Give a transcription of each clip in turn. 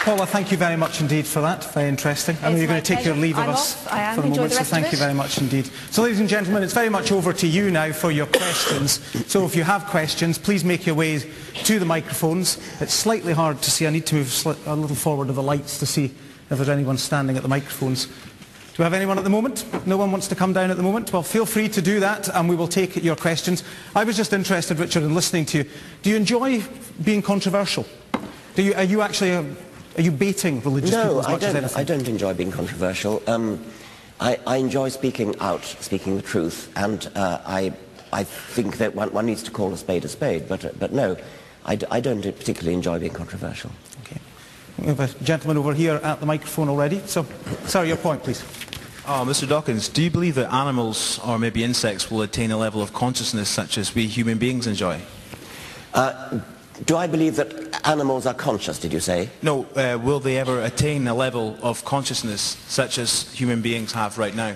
Paula, thank you very much indeed for that. Very interesting. I know you're going to take your leave of us for the moment, so thank you very much indeed. So, ladies and gentlemen, it's very much over to you now for your questions. So if you have questions, please make your way to the microphones. It's slightly hard to see. I need to move a little forward to the lights to see if there's anyone standing at the microphones. Do we have anyone at the moment? No one wants to come down at the moment? Well, feel free to do that and we will take your questions. I was just interested, Richard, in listening to you. Do you enjoy being controversial? Are you baiting religious people as much as anything? I don't enjoy being controversial. I enjoy speaking out, speaking the truth, and I think that one needs to call a spade, but no, I don't particularly enjoy being controversial. Okay. We have a gentleman over here at the microphone already. So, sorry, your point, please. Mr. Dawkins, do you believe that animals, or maybe insects, will attain a level of consciousness such as we human beings enjoy? Do I believe that animals are conscious, did you say? No, will they ever attain a level of consciousness such as human beings have right now?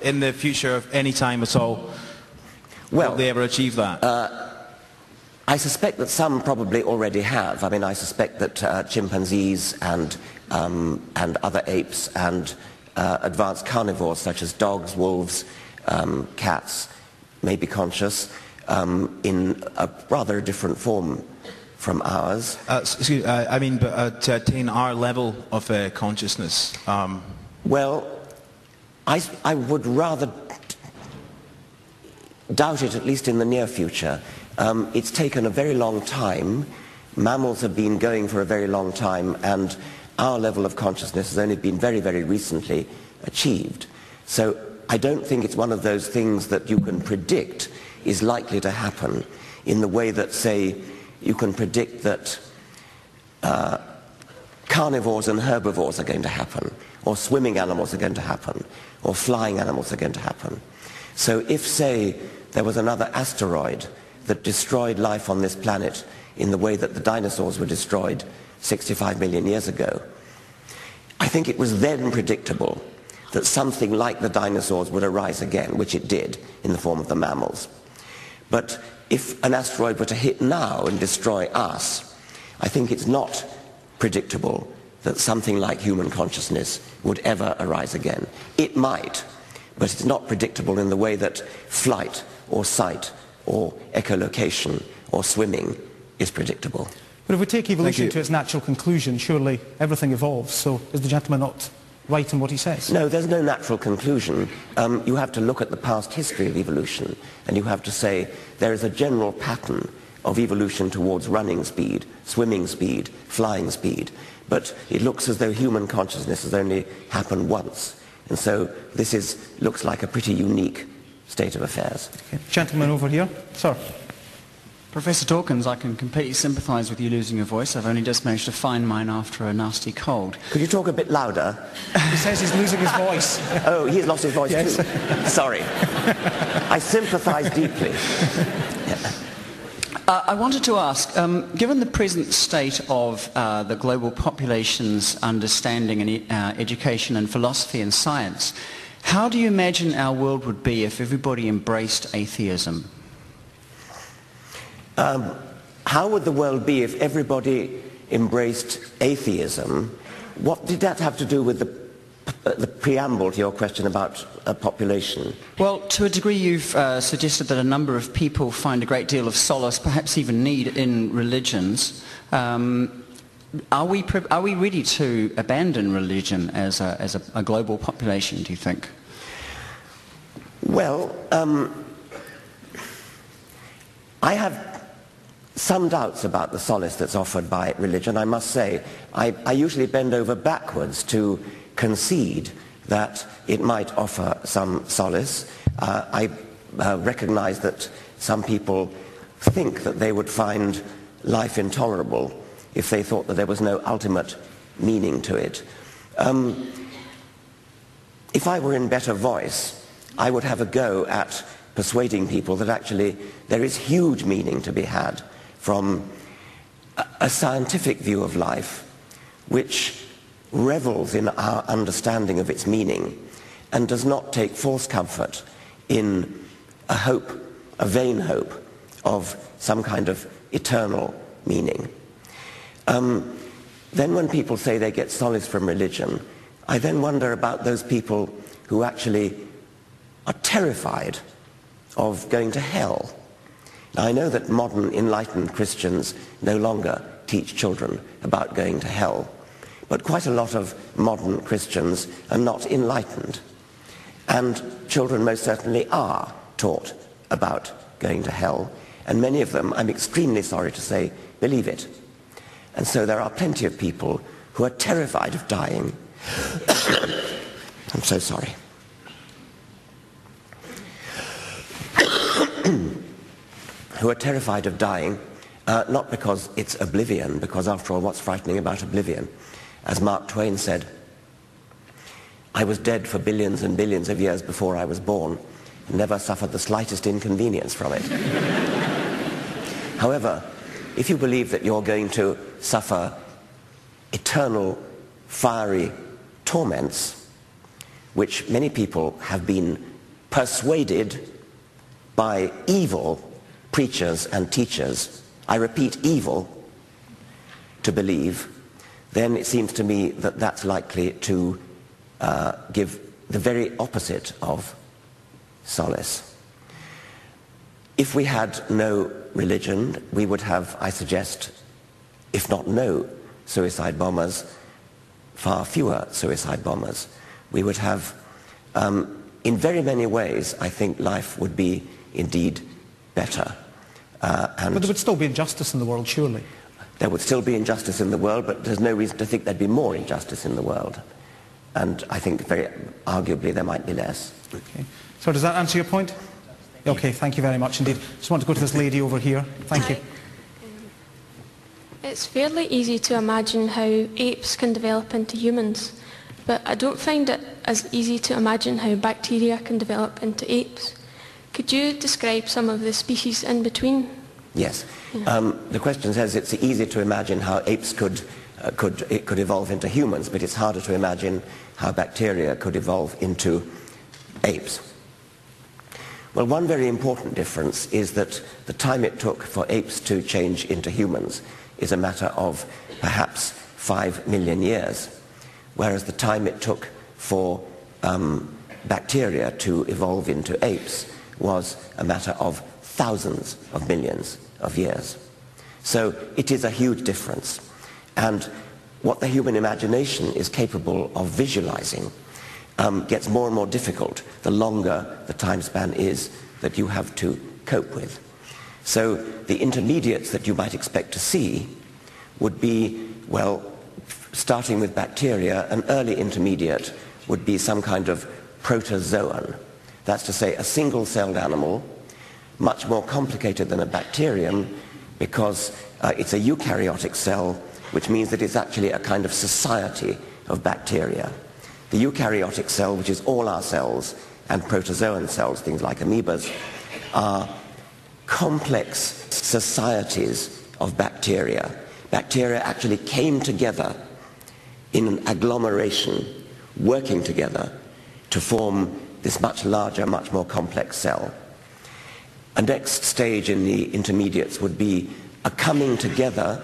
In the future, of any time at all, will they ever achieve that? I suspect that some probably already have. I mean, I suspect that chimpanzees and other apes and advanced carnivores such as dogs, wolves, cats may be conscious in a rather different form from ours. Excuse me, I mean, but to attain our level of consciousness. Well, I would rather doubt it, at least in the near future. It's taken a very long time. Mammals have been going for a very long time, and our level of consciousness has only been very, very recently achieved. So I don't think it's one of those things that you can predict is likely to happen in the way that, say, you can predict that carnivores and herbivores are going to happen, or swimming animals are going to happen, or flying animals are going to happen. So if, say, there was another asteroid that destroyed life on this planet in the way that the dinosaurs were destroyed 65 million years ago, I think it was then predictable that something like the dinosaurs would arise again, which it did in the form of the mammals. But if an asteroid were to hit now and destroy us, I think it's not predictable that something like human consciousness would ever arise again. It might, but it's not predictable in the way that flight or sight or echolocation or swimming is predictable. But if we take evolution to its natural conclusion, surely everything evolves. So is the gentleman not right in what he says? No, there's no natural conclusion. You have to look at the past history of evolution, and you have to say there is a general pattern of evolution towards running speed, swimming speed, flying speed. But it looks as though human consciousness has only happened once. And so this looks like a pretty unique state of affairs. Okay. Gentleman over here. Sir. Professor Dawkins, I can completely sympathise with you losing your voice. I've only just managed to find mine after a nasty cold. Could you talk a bit louder? He says he's losing his voice. Oh, he's lost his voice too. Sorry. I sympathise deeply. I wanted to ask, given the present state of the global population's understanding and education and philosophy and science, how do you imagine our world would be if everybody embraced atheism? How would the world be if everybody embraced atheism? What did that have to do with the preamble to your question about population? Well, to a degree you've suggested that a number of people find a great deal of solace, perhaps even need, in religions. Are we ready to abandon religion as a global population, do you think? Well, I have some doubts about the solace that's offered by religion, I must say. I usually bend over backwards to concede that it might offer some solace. I recognize that some people think that they would find life intolerable if they thought that there was no ultimate meaning to it. If I were in better voice, I would have a go at persuading people that actually there is huge meaning to be had from a scientific view of life which revels in our understanding of its meaning and does not take false comfort in a hope, a vain hope of some kind of eternal meaning. Then when people say they get solace from religion, I then wonder about those people who actually are terrified of going to hell. Now, I know that modern enlightened Christians no longer teach children about going to hell, but quite a lot of modern Christians are not enlightened. And children most certainly are taught about going to hell, and many of them, I'm extremely sorry to say, believe it. And so there are plenty of people who are terrified of dying. I'm so sorry. Who are terrified of dying, not because it's oblivion, because after all, what's frightening about oblivion? As Mark Twain said, I was dead for billions and billions of years before I was born, and never suffered the slightest inconvenience from it. However, if you believe that you're going to suffer eternal, fiery torments, which many people have been persuaded by evil preachers and teachers, I repeat, evil, to believe, then it seems to me that that's likely to give the very opposite of solace. If we had no religion, we would have, I suggest, if not no suicide bombers, far fewer suicide bombers. We would have, in very many ways, I think life would be indeed better. But there would still be injustice in the world, surely. There would still be injustice in the world, but there's no reason to think there'd be more injustice in the world. And I think very arguably there might be less. Okay. So does that answer your point? Okay, thank you very much indeed. Just want to go to this lady over here. Thank you. It's fairly easy to imagine how apes can develop into humans, but I don't find it as easy to imagine how bacteria can develop into apes. Could you describe some of the species in between? Yes. The question says it's easy to imagine how apes could evolve into humans, but it's harder to imagine how bacteria could evolve into apes. Well, one very important difference is that the time it took for apes to change into humans is a matter of perhaps 5 million years, whereas the time it took for bacteria to evolve into apes was a matter of thousands of millions of years. So it is a huge difference. And what the human imagination is capable of visualizing gets more and more difficult the longer the time span is that you have to cope with. So the intermediates that you might expect to see would be, well, starting with bacteria, an early intermediate would be some kind of protozoan. That's to say, a single-celled animal, much more complicated than a bacterium because it's a eukaryotic cell, which means that it's actually a kind of society of bacteria. The eukaryotic cell, which is all our cells, and protozoan cells, things like amoebas, are complex societies of bacteria. Bacteria actually came together in an agglomeration, working together to form this much larger, much more complex cell. A next stage in the intermediates would be a coming together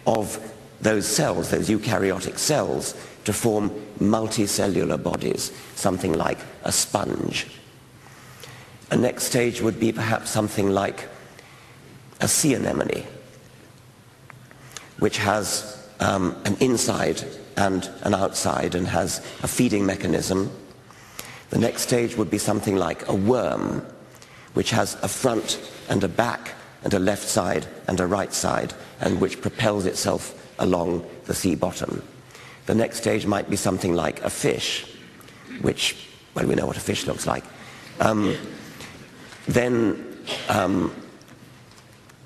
of those cells, those eukaryotic cells, to form multicellular bodies, something like a sponge. A next stage would be perhaps something like a sea anemone, which has an inside and an outside and has a feeding mechanism. The next stage would be something like a worm, which has a front and a back and a left side and a right side, and which propels itself along the sea bottom. The next stage might be something like a fish, which, well, we know what a fish looks like.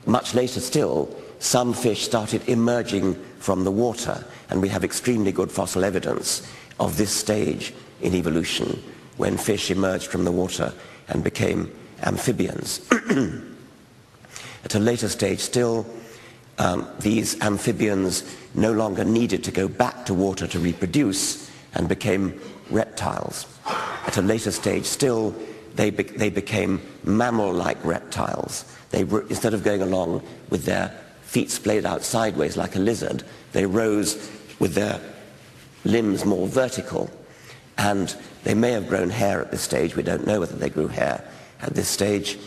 Much later still, some fish started emerging from the water, and we have extremely good fossil evidence of this stage in evolution, when fish emerged from the water and became amphibians. At a later stage still, these amphibians no longer needed to go back to water to reproduce and became reptiles. At a later stage still, they became mammal-like reptiles. Instead of going along with their feet splayed out sideways like a lizard. They rose with their limbs more vertical, and they may have grown hair at this stage. We don't know whether they grew hair at this stage,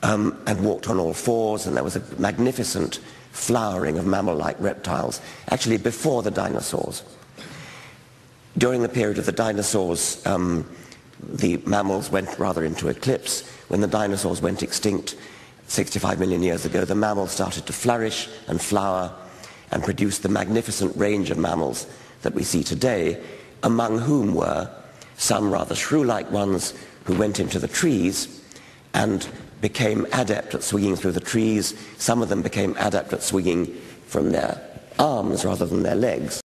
and walked on all fours, and there was a magnificent flowering of mammal-like reptiles, actually before the dinosaurs. During the period of the dinosaurs, the mammals went rather into eclipse. When the dinosaurs went extinct 65 million years ago, the mammals started to flourish and flower and produce the magnificent range of mammals that we see today, among whom were some rather shrew-like ones who went into the trees and became adept at swinging through the trees. Some of them became adept at swinging from their arms rather than their legs.